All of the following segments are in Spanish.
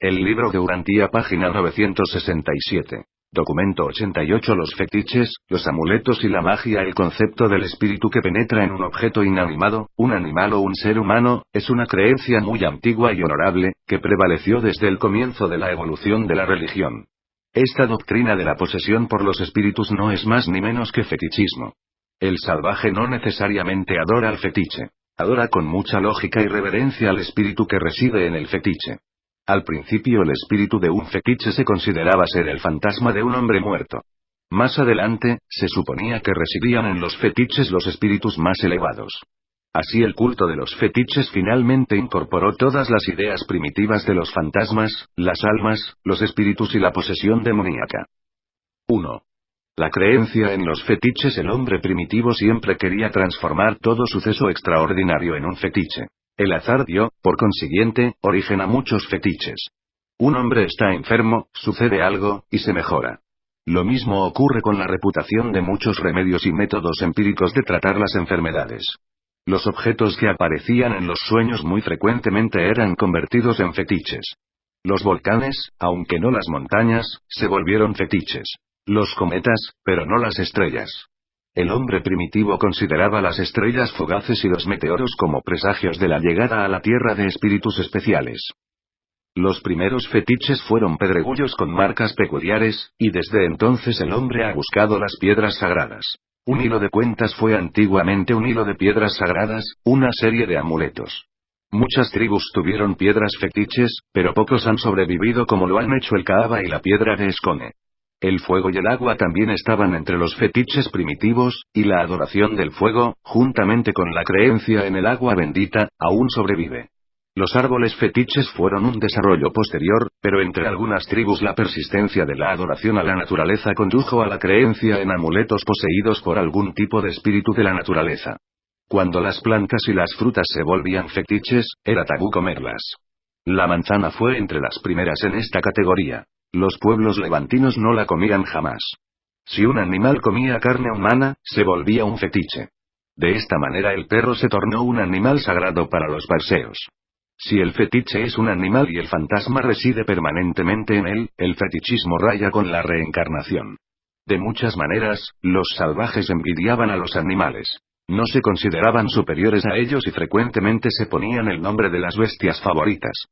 El libro de Urantía, página 967. Documento 88. Los fetiches, los amuletos y la magia. El concepto del espíritu que penetra en un objeto inanimado, un animal o un ser humano, es una creencia muy antigua y honorable, que prevaleció desde el comienzo de la evolución de la religión. Esta doctrina de la posesión por los espíritus no es más ni menos que fetichismo. El salvaje no necesariamente adora al fetiche. Adora con mucha lógica y reverencia al espíritu que reside en el fetiche. Al principio el espíritu de un fetiche se consideraba ser el fantasma de un hombre muerto. Más adelante, se suponía que residían en los fetiches los espíritus más elevados. Así el culto de los fetiches finalmente incorporó todas las ideas primitivas de los fantasmas, las almas, los espíritus y la posesión demoníaca. 1. La creencia en los fetiches. El hombre primitivo siempre quería transformar todo suceso extraordinario en un fetiche. El azar dio, por consiguiente, origen a muchos fetiches. Un hombre está enfermo, sucede algo, y se mejora. Lo mismo ocurre con la reputación de muchos remedios y métodos empíricos de tratar las enfermedades. Los objetos que aparecían en los sueños muy frecuentemente eran convertidos en fetiches. Los volcanes, aunque no las montañas, se volvieron fetiches. Los cometas, pero no las estrellas. El hombre primitivo consideraba las estrellas fugaces y los meteoros como presagios de la llegada a la Tierra de espíritus especiales. Los primeros fetiches fueron pedregullos con marcas peculiares, y desde entonces el hombre ha buscado las piedras sagradas. Un hilo de cuentas fue antiguamente un hilo de piedras sagradas, una serie de amuletos. Muchas tribus tuvieron piedras fetiches, pero pocos han sobrevivido como lo han hecho el caaba y la piedra de escone. El fuego y el agua también estaban entre los fetiches primitivos, y la adoración del fuego, juntamente con la creencia en el agua bendita, aún sobrevive. Los árboles fetiches fueron un desarrollo posterior, pero entre algunas tribus la persistencia de la adoración a la naturaleza condujo a la creencia en amuletos poseídos por algún tipo de espíritu de la naturaleza. Cuando las plantas y las frutas se volvían fetiches, era tabú comerlas. La manzana fue entre las primeras en esta categoría. Los pueblos levantinos no la comían jamás. Si un animal comía carne humana, se volvía un fetiche. De esta manera el perro se tornó un animal sagrado para los parseos. Si el fetiche es un animal y el fantasma reside permanentemente en él, el fetichismo raya con la reencarnación. De muchas maneras, los salvajes envidiaban a los animales. No se consideraban superiores a ellos y frecuentemente se ponían el nombre de las bestias favoritas.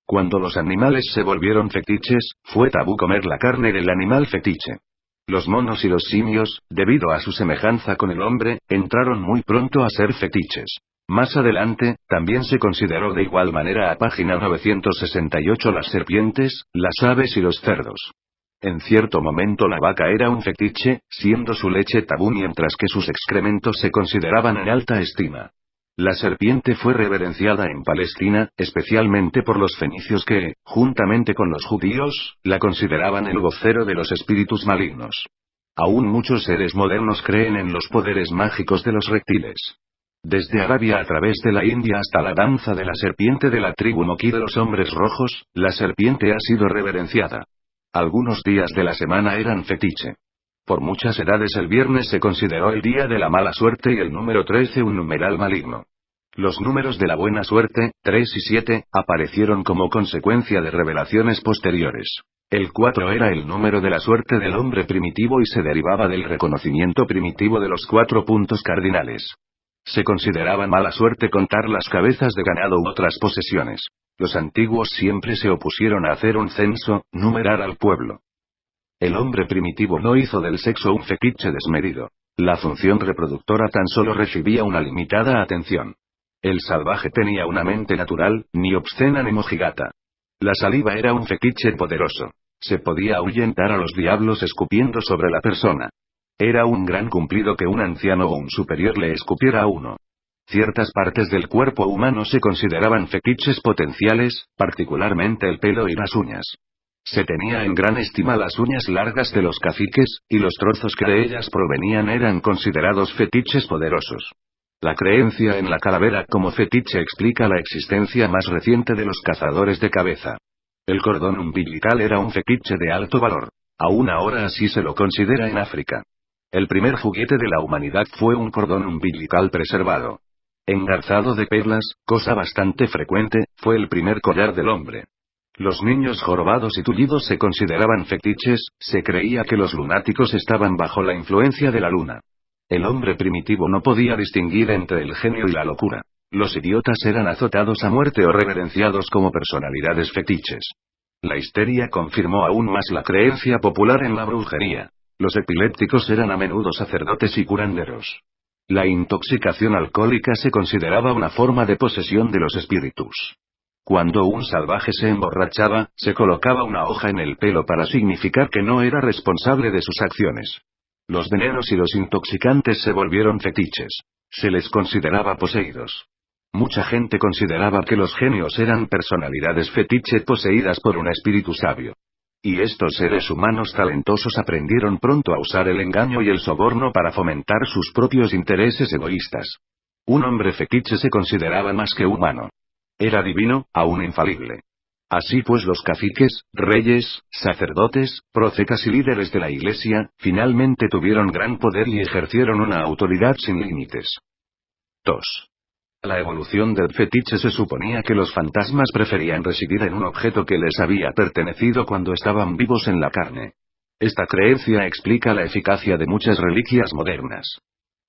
Cuando los animales se volvieron fetiches, fue tabú comer la carne del animal fetiche. Los monos y los simios, debido a su semejanza con el hombre, entraron muy pronto a ser fetiches. Más adelante, también se consideró de igual manera a página 968 las serpientes, las aves y los cerdos. En cierto momento la vaca era un fetiche, siendo su leche tabú mientras que sus excrementos se consideraban en alta estima. La serpiente fue reverenciada en Palestina, especialmente por los fenicios que, juntamente con los judíos, la consideraban el vocero de los espíritus malignos. Aún muchos seres modernos creen en los poderes mágicos de los reptiles. Desde Arabia a través de la India hasta la danza de la serpiente de la tribu Moqui de los hombres rojos, la serpiente ha sido reverenciada. Algunos días de la semana eran fetiche. Por muchas edades el viernes se consideró el día de la mala suerte y el número 13 un numeral maligno. Los números de la buena suerte, 3 y 7, aparecieron como consecuencia de revelaciones posteriores. El 4 era el número de la suerte del hombre primitivo y se derivaba del reconocimiento primitivo de los 4 puntos cardinales. Se consideraba mala suerte contar las cabezas de ganado u otras posesiones. Los antiguos siempre se opusieron a hacer un censo, numerar al pueblo. El hombre primitivo no hizo del sexo un fetiche desmedido. La función reproductora tan solo recibía una limitada atención. El salvaje tenía una mente natural, ni obscena ni mojigata. La saliva era un fetiche poderoso. Se podía ahuyentar a los diablos escupiendo sobre la persona. Era un gran cumplido que un anciano o un superior le escupiera a uno. Ciertas partes del cuerpo humano se consideraban fetiches potenciales, particularmente el pelo y las uñas. Se tenía en gran estima las uñas largas de los caciques, y los trozos que de ellas provenían eran considerados fetiches poderosos. La creencia en la calavera como fetiche explica la existencia más reciente de los cazadores de cabeza. El cordón umbilical era un fetiche de alto valor. Aún ahora así se lo considera en África. El primer juguete de la humanidad fue un cordón umbilical preservado. Engarzado de perlas, cosa bastante frecuente, fue el primer collar del hombre. Los niños jorobados y tullidos se consideraban fetiches, se creía que los lunáticos estaban bajo la influencia de la luna. El hombre primitivo no podía distinguir entre el genio y la locura. Los idiotas eran azotados a muerte o reverenciados como personalidades fetiches. La histeria confirmó aún más la creencia popular en la brujería. Los epilépticos eran a menudo sacerdotes y curanderos. La intoxicación alcohólica se consideraba una forma de posesión de los espíritus. Cuando un salvaje se emborrachaba, se colocaba una hoja en el pelo para significar que no era responsable de sus acciones. Los venenos y los intoxicantes se volvieron fetiches. Se les consideraba poseídos. Mucha gente consideraba que los genios eran personalidades fetiche poseídas por un espíritu sabio. Y estos seres humanos talentosos aprendieron pronto a usar el engaño y el soborno para fomentar sus propios intereses egoístas. Un hombre fetiche se consideraba más que humano. Era divino, aún infalible. Así pues los caciques, reyes, sacerdotes, profetas y líderes de la Iglesia, finalmente tuvieron gran poder y ejercieron una autoridad sin límites. 2. La evolución del fetiche se suponía que los fantasmas preferían residir en un objeto que les había pertenecido cuando estaban vivos en la carne. Esta creencia explica la eficacia de muchas reliquias modernas.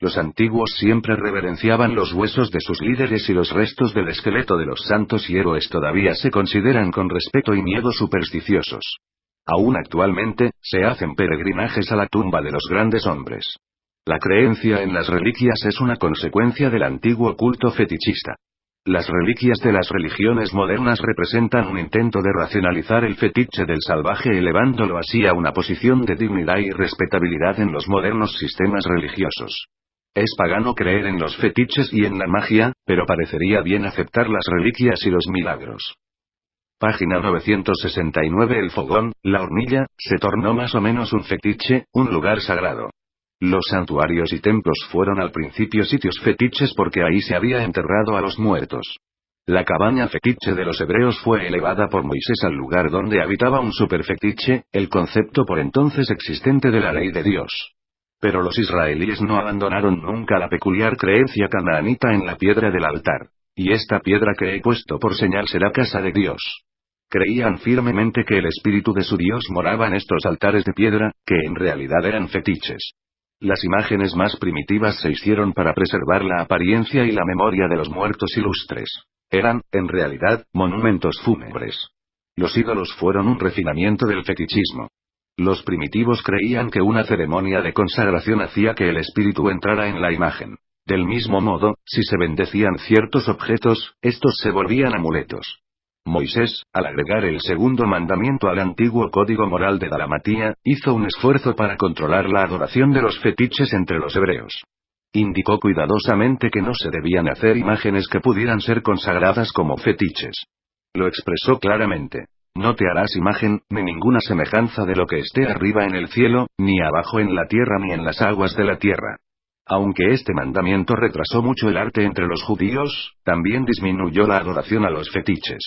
Los antiguos siempre reverenciaban los huesos de sus líderes y los restos del esqueleto de los santos y héroes todavía se consideran con respeto y miedo supersticiosos. Aún actualmente, se hacen peregrinajes a la tumba de los grandes hombres. La creencia en las reliquias es una consecuencia del antiguo culto fetichista. Las reliquias de las religiones modernas representan un intento de racionalizar el fetiche del salvaje elevándolo así a una posición de dignidad y respetabilidad en los modernos sistemas religiosos. Es pagano creer en los fetiches y en la magia, pero parecería bien aceptar las reliquias y los milagros. Página 969. El fogón, la hornilla, se tornó más o menos un fetiche, un lugar sagrado. Los santuarios y templos fueron al principio sitios fetiches porque ahí se había enterrado a los muertos. La cabaña fetiche de los hebreos fue elevada por Moisés al lugar donde habitaba un superfetiche, el concepto por entonces existente de la ley de Dios. Pero los israelíes no abandonaron nunca la peculiar creencia canaanita en la piedra del altar. Y esta piedra que he puesto por señal será casa de Dios. Creían firmemente que el espíritu de su Dios moraba en estos altares de piedra, que en realidad eran fetiches. Las imágenes más primitivas se hicieron para preservar la apariencia y la memoria de los muertos ilustres. Eran, en realidad, monumentos fúnebres. Los ídolos fueron un refinamiento del fetichismo. Los primitivos creían que una ceremonia de consagración hacía que el espíritu entrara en la imagen. Del mismo modo, si se bendecían ciertos objetos, estos se volvían amuletos. Moisés, al agregar el segundo mandamiento al antiguo código moral de Dalamatía, hizo un esfuerzo para controlar la adoración de los fetiches entre los hebreos. Indicó cuidadosamente que no se debían hacer imágenes que pudieran ser consagradas como fetiches. Lo expresó claramente. No te harás imagen, ni ninguna semejanza de lo que esté arriba en el cielo, ni abajo en la tierra ni en las aguas de la tierra. Aunque este mandamiento retrasó mucho el arte entre los judíos, también disminuyó la adoración a los fetiches.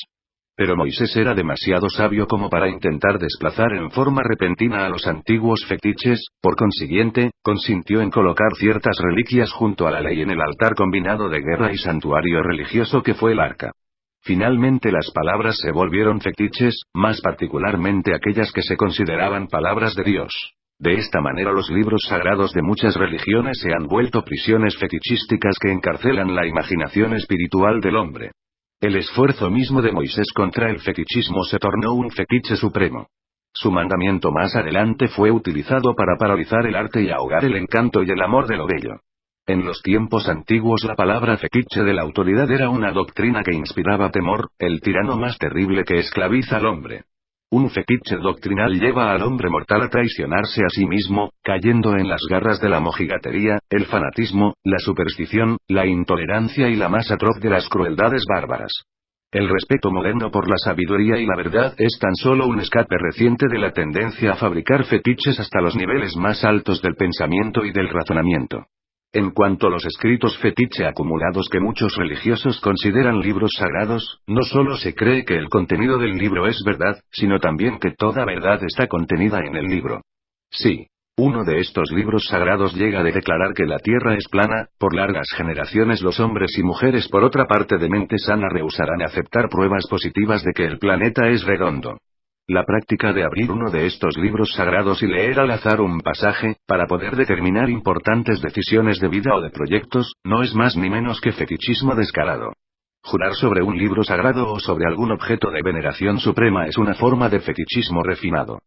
Pero Moisés era demasiado sabio como para intentar desplazar en forma repentina a los antiguos fetiches, por consiguiente, consintió en colocar ciertas reliquias junto a la ley en el altar combinado de guerra y santuario religioso que fue el arca. Finalmente las palabras se volvieron fetiches, más particularmente aquellas que se consideraban palabras de Dios. De esta manera los libros sagrados de muchas religiones se han vuelto prisiones fetichísticas que encarcelan la imaginación espiritual del hombre. El esfuerzo mismo de Moisés contra el fetichismo se tornó un fetiche supremo. Su mandamiento más adelante fue utilizado para paralizar el arte y ahogar el encanto y el amor de lo bello. En los tiempos antiguos la palabra fetiche de la autoridad era una doctrina que inspiraba temor, el tirano más terrible que esclaviza al hombre. Un fetiche doctrinal lleva al hombre mortal a traicionarse a sí mismo, cayendo en las garras de la mojigatería, el fanatismo, la superstición, la intolerancia y la más atroz de las crueldades bárbaras. El respeto moderno por la sabiduría y la verdad es tan solo un escape reciente de la tendencia a fabricar fetiches hasta los niveles más altos del pensamiento y del razonamiento. En cuanto a los escritos fetiche acumulados que muchos religiosos consideran libros sagrados, no solo se cree que el contenido del libro es verdad, sino también que toda verdad está contenida en el libro. Sí. Uno de estos libros sagrados llega a declarar que la Tierra es plana. Por largas generaciones los hombres y mujeres por otra parte de mente sana rehusarán aceptar pruebas positivas de que el planeta es redondo. La práctica de abrir uno de estos libros sagrados y leer al azar un pasaje, para poder determinar importantes decisiones de vida o de proyectos, no es más ni menos que fetichismo descarado. Jurar sobre un libro sagrado o sobre algún objeto de veneración suprema es una forma de fetichismo refinado.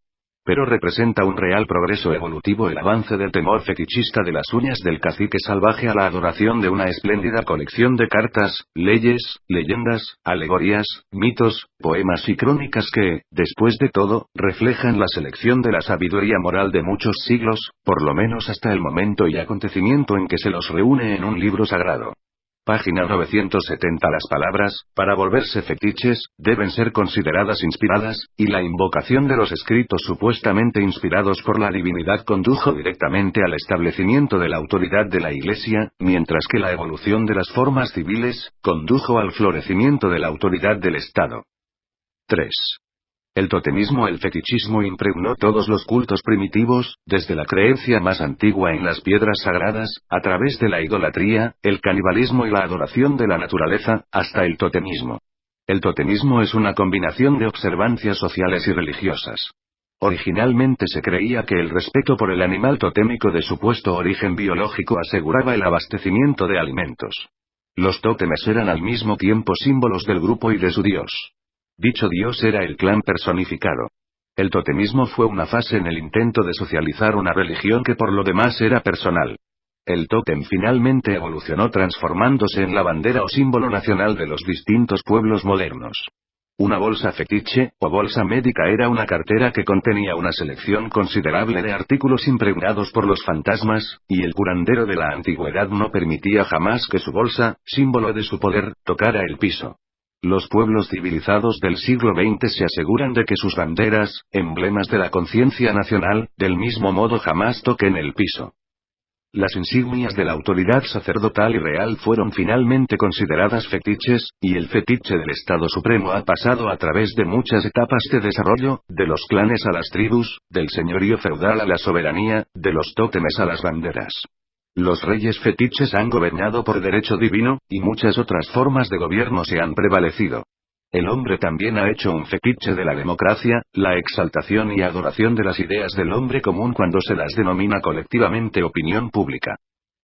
Pero representa un real progreso evolutivo el avance del temor fetichista de las uñas del cacique salvaje a la adoración de una espléndida colección de cartas, leyes, leyendas, alegorías, mitos, poemas y crónicas que, después de todo, reflejan la selección de la sabiduría moral de muchos siglos, por lo menos hasta el momento y acontecimiento en que se los reúne en un libro sagrado. Página 970. Las palabras, para volverse fetiches, deben ser consideradas inspiradas, y la invocación de los escritos supuestamente inspirados por la divinidad condujo directamente al establecimiento de la autoridad de la Iglesia, mientras que la evolución de las formas civiles, condujo al florecimiento de la autoridad del Estado. 3. El totemismo. El fetichismo impregnó todos los cultos primitivos, desde la creencia más antigua en las piedras sagradas, a través de la idolatría, el canibalismo y la adoración de la naturaleza, hasta el totemismo. El totemismo es una combinación de observancias sociales y religiosas. Originalmente se creía que el respeto por el animal totémico de supuesto origen biológico aseguraba el abastecimiento de alimentos. Los tótemes eran al mismo tiempo símbolos del grupo y de su dios. Dicho dios era el clan personificado. El totemismo fue una fase en el intento de socializar una religión que por lo demás era personal. El tótem finalmente evolucionó transformándose en la bandera o símbolo nacional de los distintos pueblos modernos. Una bolsa fetiche, o bolsa médica, era una cartera que contenía una selección considerable de artículos impregnados por los fantasmas, y el curandero de la antigüedad no permitía jamás que su bolsa, símbolo de su poder, tocara el piso. Los pueblos civilizados del siglo XX se aseguran de que sus banderas, emblemas de la conciencia nacional, del mismo modo jamás toquen el piso. Las insignias de la autoridad sacerdotal y real fueron finalmente consideradas fetiches, y el fetiche del Estado Supremo ha pasado a través de muchas etapas de desarrollo, de los clanes a las tribus, del señorío feudal a la soberanía, de los tótemes a las banderas. Los reyes fetiches han gobernado por derecho divino, y muchas otras formas de gobierno se han prevalecido. El hombre también ha hecho un fetiche de la democracia, la exaltación y adoración de las ideas del hombre común cuando se las denomina colectivamente opinión pública.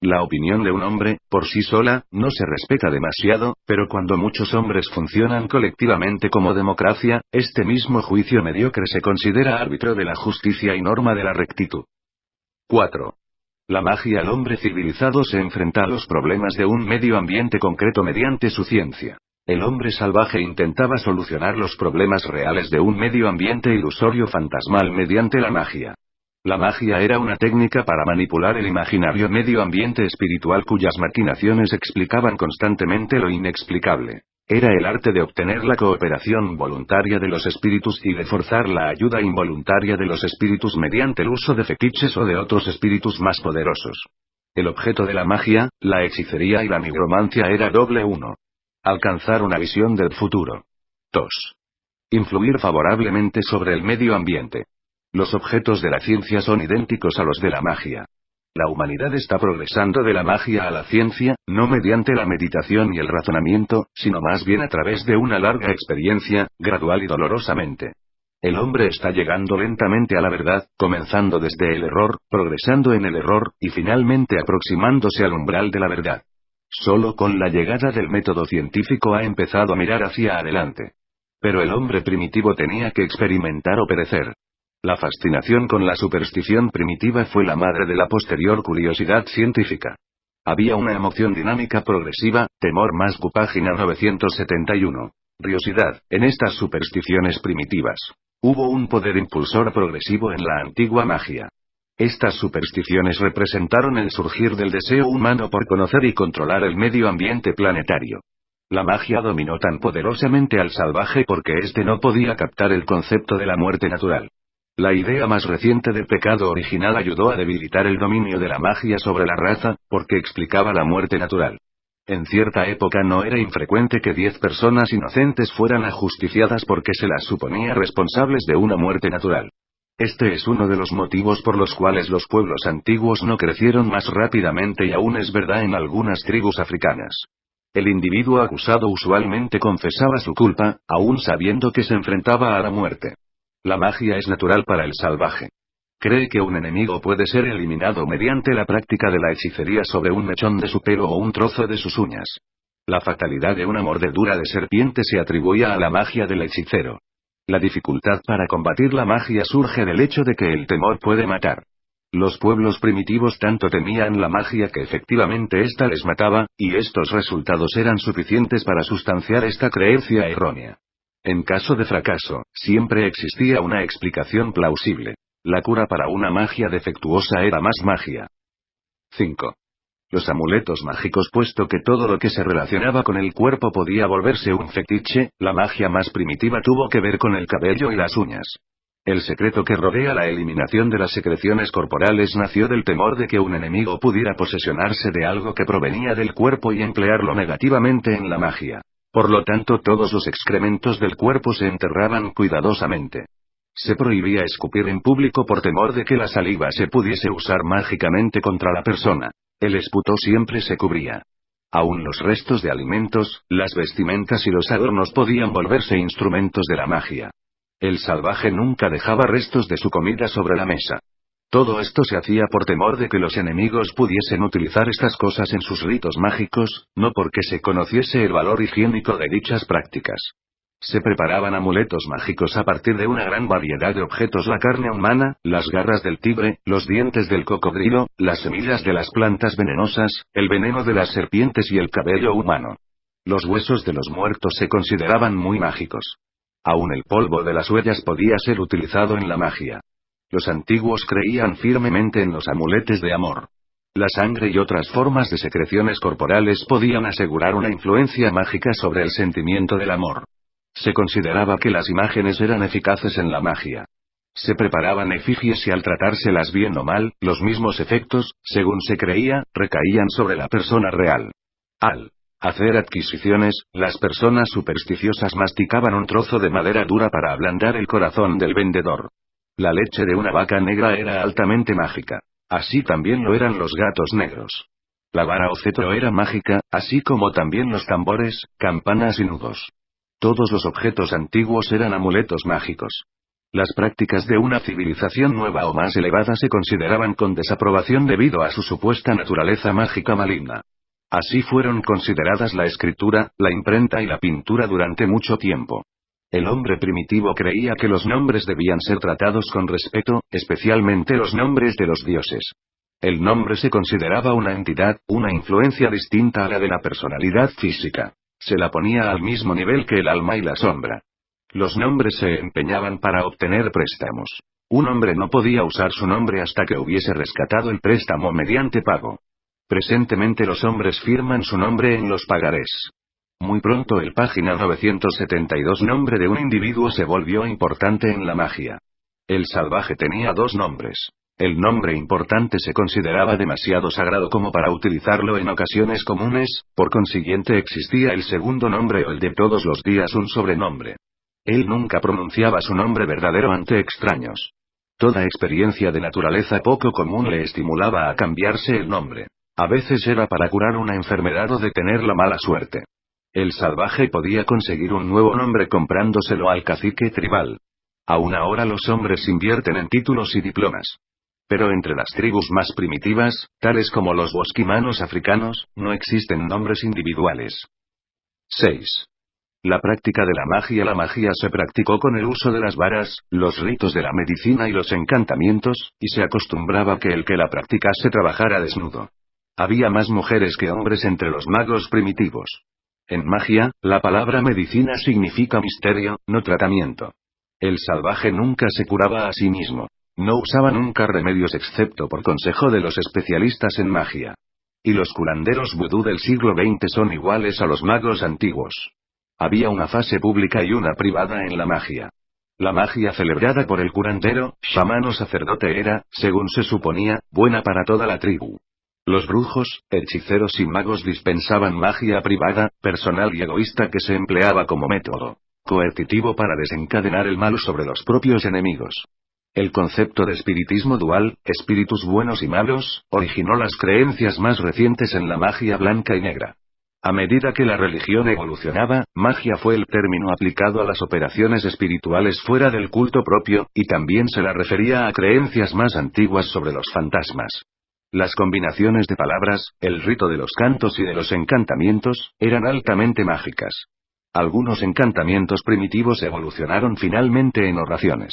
La opinión de un hombre, por sí sola, no se respeta demasiado, pero cuando muchos hombres funcionan colectivamente como democracia, este mismo juicio mediocre se considera árbitro de la justicia y norma de la rectitud. 4. La magia. El hombre civilizado se enfrenta a los problemas de un medio ambiente concreto mediante su ciencia. El hombre salvaje intentaba solucionar los problemas reales de un medio ambiente ilusorio fantasmal mediante la magia. La magia era una técnica para manipular el imaginario medio ambiente espiritual cuyas maquinaciones explicaban constantemente lo inexplicable. Era el arte de obtener la cooperación voluntaria de los espíritus y de forzar la ayuda involuntaria de los espíritus mediante el uso de fetiches o de otros espíritus más poderosos. El objeto de la magia, la hechicería y la nigromancia era doble: 1. Alcanzar una visión del futuro. 2. Influir favorablemente sobre el medio ambiente. Los objetos de la ciencia son idénticos a los de la magia. La humanidad está progresando de la magia a la ciencia, no mediante la meditación y el razonamiento, sino más bien a través de una larga experiencia, gradual y dolorosamente. El hombre está llegando lentamente a la verdad, comenzando desde el error, progresando en el error, y finalmente aproximándose al umbral de la verdad. Solo con la llegada del método científico ha empezado a mirar hacia adelante. Pero el hombre primitivo tenía que experimentar o perecer. La fascinación con la superstición primitiva fue la madre de la posterior curiosidad científica. Había una emoción dinámica progresiva, temor más. Página 971. Curiosidad. En estas supersticiones primitivas, hubo un poder impulsor progresivo en la antigua magia. Estas supersticiones representaron el surgir del deseo humano por conocer y controlar el medio ambiente planetario. La magia dominó tan poderosamente al salvaje porque éste no podía captar el concepto de la muerte natural. La idea más reciente del pecado original ayudó a debilitar el dominio de la magia sobre la raza, porque explicaba la muerte natural. En cierta época no era infrecuente que 10 personas inocentes fueran ajusticiadas porque se las suponía responsables de una muerte natural. Este es uno de los motivos por los cuales los pueblos antiguos no crecieron más rápidamente y aún es verdad en algunas tribus africanas. El individuo acusado usualmente confesaba su culpa, aún sabiendo que se enfrentaba a la muerte. La magia es natural para el salvaje. Cree que un enemigo puede ser eliminado mediante la práctica de la hechicería sobre un mechón de su pelo o un trozo de sus uñas. La fatalidad de una mordedura de serpiente se atribuía a la magia del hechicero. La dificultad para combatir la magia surge del hecho de que el temor puede matar. Los pueblos primitivos tanto temían la magia que efectivamente ésta les mataba, y estos resultados eran suficientes para sustanciar esta creencia errónea. En caso de fracaso, siempre existía una explicación plausible. La cura para una magia defectuosa era más magia. 5. Los amuletos mágicos. Puesto que todo lo que se relacionaba con el cuerpo podía volverse un fetiche, la magia más primitiva tuvo que ver con el cabello y las uñas. El secreto que rodea la eliminación de las secreciones corporales nació del temor de que un enemigo pudiera posesionarse de algo que provenía del cuerpo y emplearlo negativamente en la magia. Por lo tanto, todos los excrementos del cuerpo se enterraban cuidadosamente. Se prohibía escupir en público por temor de que la saliva se pudiese usar mágicamente contra la persona. El esputo siempre se cubría. Aún los restos de alimentos, las vestimentas y los adornos podían volverse instrumentos de la magia. El salvaje nunca dejaba restos de su comida sobre la mesa. Todo esto se hacía por temor de que los enemigos pudiesen utilizar estas cosas en sus ritos mágicos, no porque se conociese el valor higiénico de dichas prácticas. Se preparaban amuletos mágicos a partir de una gran variedad de objetos: la carne humana, las garras del tigre, los dientes del cocodrilo, las semillas de las plantas venenosas, el veneno de las serpientes y el cabello humano. Los huesos de los muertos se consideraban muy mágicos. Aún el polvo de las huellas podía ser utilizado en la magia. Los antiguos creían firmemente en los amuletos de amor. La sangre y otras formas de secreciones corporales podían asegurar una influencia mágica sobre el sentimiento del amor. Se consideraba que las imágenes eran eficaces en la magia. Se preparaban efigies y al tratárselas bien o mal, los mismos efectos, según se creía, recaían sobre la persona real. Al hacer adquisiciones, las personas supersticiosas masticaban un trozo de madera dura para ablandar el corazón del vendedor. La leche de una vaca negra era altamente mágica. Así también lo eran los gatos negros. La vara o cetro era mágica, así como también los tambores, campanas y nudos. Todos los objetos antiguos eran amuletos mágicos. Las prácticas de una civilización nueva o más elevada se consideraban con desaprobación debido a su supuesta naturaleza mágica maligna. Así fueron consideradas la escritura, la imprenta y la pintura durante mucho tiempo. El hombre primitivo creía que los nombres debían ser tratados con respeto, especialmente los nombres de los dioses. El nombre se consideraba una entidad, una influencia distinta a la de la personalidad física. Se la ponía al mismo nivel que el alma y la sombra. Los nombres se empeñaban para obtener préstamos. Un hombre no podía usar su nombre hasta que hubiese rescatado el préstamo mediante pago. Presentemente los hombres firman su nombre en los pagarés. Muy pronto el página 972 nombre de un individuo se volvió importante en la magia. El salvaje tenía dos nombres. El nombre importante se consideraba demasiado sagrado como para utilizarlo en ocasiones comunes, por consiguiente existía el segundo nombre o el de todos los días, un sobrenombre. Él nunca pronunciaba su nombre verdadero ante extraños. Toda experiencia de naturaleza poco común le estimulaba a cambiarse el nombre. A veces era para curar una enfermedad o detener la mala suerte. El salvaje podía conseguir un nuevo nombre comprándoselo al cacique tribal. Aún ahora los hombres invierten en títulos y diplomas. Pero entre las tribus más primitivas, tales como los bosquimanos africanos, no existen nombres individuales. 6. La práctica de la magia. La magia se practicó con el uso de las varas, los ritos de la medicina y los encantamientos, y se acostumbraba que el que la practicase trabajara desnudo. Había más mujeres que hombres entre los magos primitivos. En magia, la palabra medicina significa misterio, no tratamiento. El salvaje nunca se curaba a sí mismo. No usaba nunca remedios excepto por consejo de los especialistas en magia. Y los curanderos vudú del siglo XX son iguales a los magos antiguos. Había una fase pública y una privada en la magia. La magia celebrada por el curandero, chamán o sacerdote era, según se suponía, buena para toda la tribu. Los brujos, hechiceros y magos dispensaban magia privada, personal y egoísta que se empleaba como método coercitivo para desencadenar el mal sobre los propios enemigos. El concepto de espiritismo dual, espíritus buenos y malos, originó las creencias más recientes en la magia blanca y negra. A medida que la religión evolucionaba, magia fue el término aplicado a las operaciones espirituales fuera del culto propio, y también se la refería a creencias más antiguas sobre los fantasmas. Las combinaciones de palabras, el rito de los cantos y de los encantamientos, eran altamente mágicas. Algunos encantamientos primitivos evolucionaron finalmente en oraciones.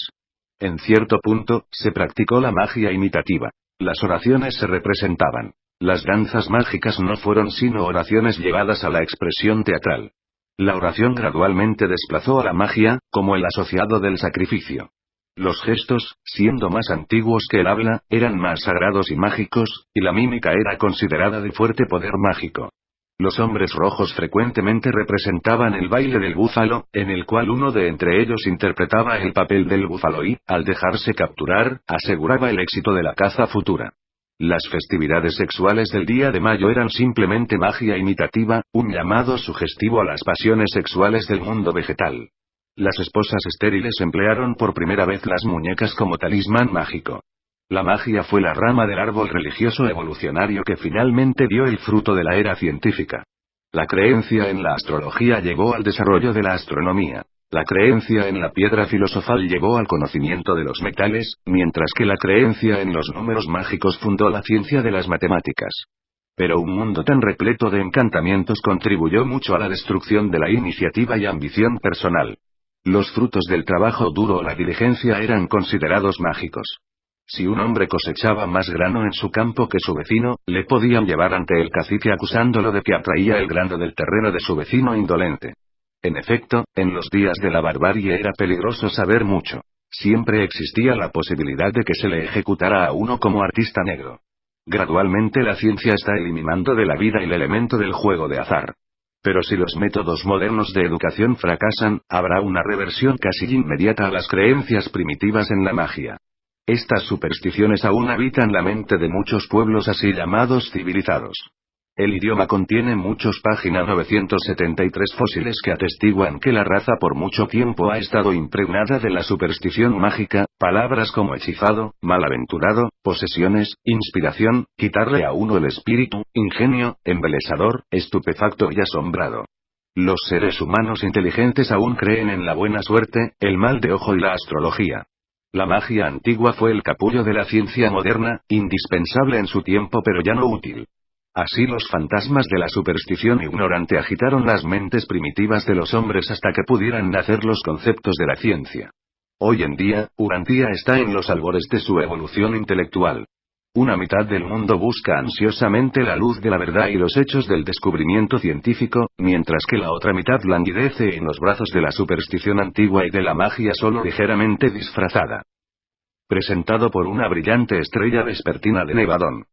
En cierto punto, se practicó la magia imitativa. Las oraciones se representaban. Las danzas mágicas no fueron sino oraciones llevadas a la expresión teatral. La oración gradualmente desplazó a la magia, como el asociado del sacrificio. Los gestos, siendo más antiguos que el habla, eran más sagrados y mágicos, y la mímica era considerada de fuerte poder mágico. Los hombres rojos frecuentemente representaban el baile del búfalo, en el cual uno de entre ellos interpretaba el papel del búfalo y, al dejarse capturar, aseguraba el éxito de la caza futura. Las festividades sexuales del día de mayo eran simplemente magia imitativa, un llamado sugestivo a las pasiones sexuales del mundo vegetal. Las esposas estériles emplearon por primera vez las muñecas como talismán mágico. La magia fue la rama del árbol religioso evolucionario que finalmente dio el fruto de la era científica. La creencia en la astrología llevó al desarrollo de la astronomía. La creencia en la piedra filosofal llevó al conocimiento de los metales, mientras que la creencia en los números mágicos fundó la ciencia de las matemáticas. Pero un mundo tan repleto de encantamientos contribuyó mucho a la destrucción de la iniciativa y ambición personal. Los frutos del trabajo duro o la diligencia eran considerados mágicos. Si un hombre cosechaba más grano en su campo que su vecino, le podían llevar ante el cacique acusándolo de que atraía el grano del terreno de su vecino indolente. En efecto, en los días de la barbarie era peligroso saber mucho. Siempre existía la posibilidad de que se le ejecutara a uno como artista negro. Gradualmente la ciencia está eliminando de la vida el elemento del juego de azar. Pero si los métodos modernos de educación fracasan, habrá una reversión casi inmediata a las creencias primitivas en la magia. Estas supersticiones aún habitan la mente de muchos pueblos así llamados civilizados. El idioma contiene muchos página 973 fósiles que atestiguan que la raza por mucho tiempo ha estado impregnada de la superstición mágica, palabras como hechizado, malaventurado, posesiones, inspiración, quitarle a uno el espíritu, ingenio, embelesador, estupefacto y asombrado. Los seres humanos inteligentes aún creen en la buena suerte, el mal de ojo y la astrología. La magia antigua fue el capullo de la ciencia moderna, indispensable en su tiempo pero ya no útil. Así los fantasmas de la superstición ignorante agitaron las mentes primitivas de los hombres hasta que pudieran nacer los conceptos de la ciencia. Hoy en día, Urantia está en los albores de su evolución intelectual. Una mitad del mundo busca ansiosamente la luz de la verdad y los hechos del descubrimiento científico, mientras que la otra mitad languidece en los brazos de la superstición antigua y de la magia solo ligeramente disfrazada. Presentado por una brillante estrella vespertina de Nevadón.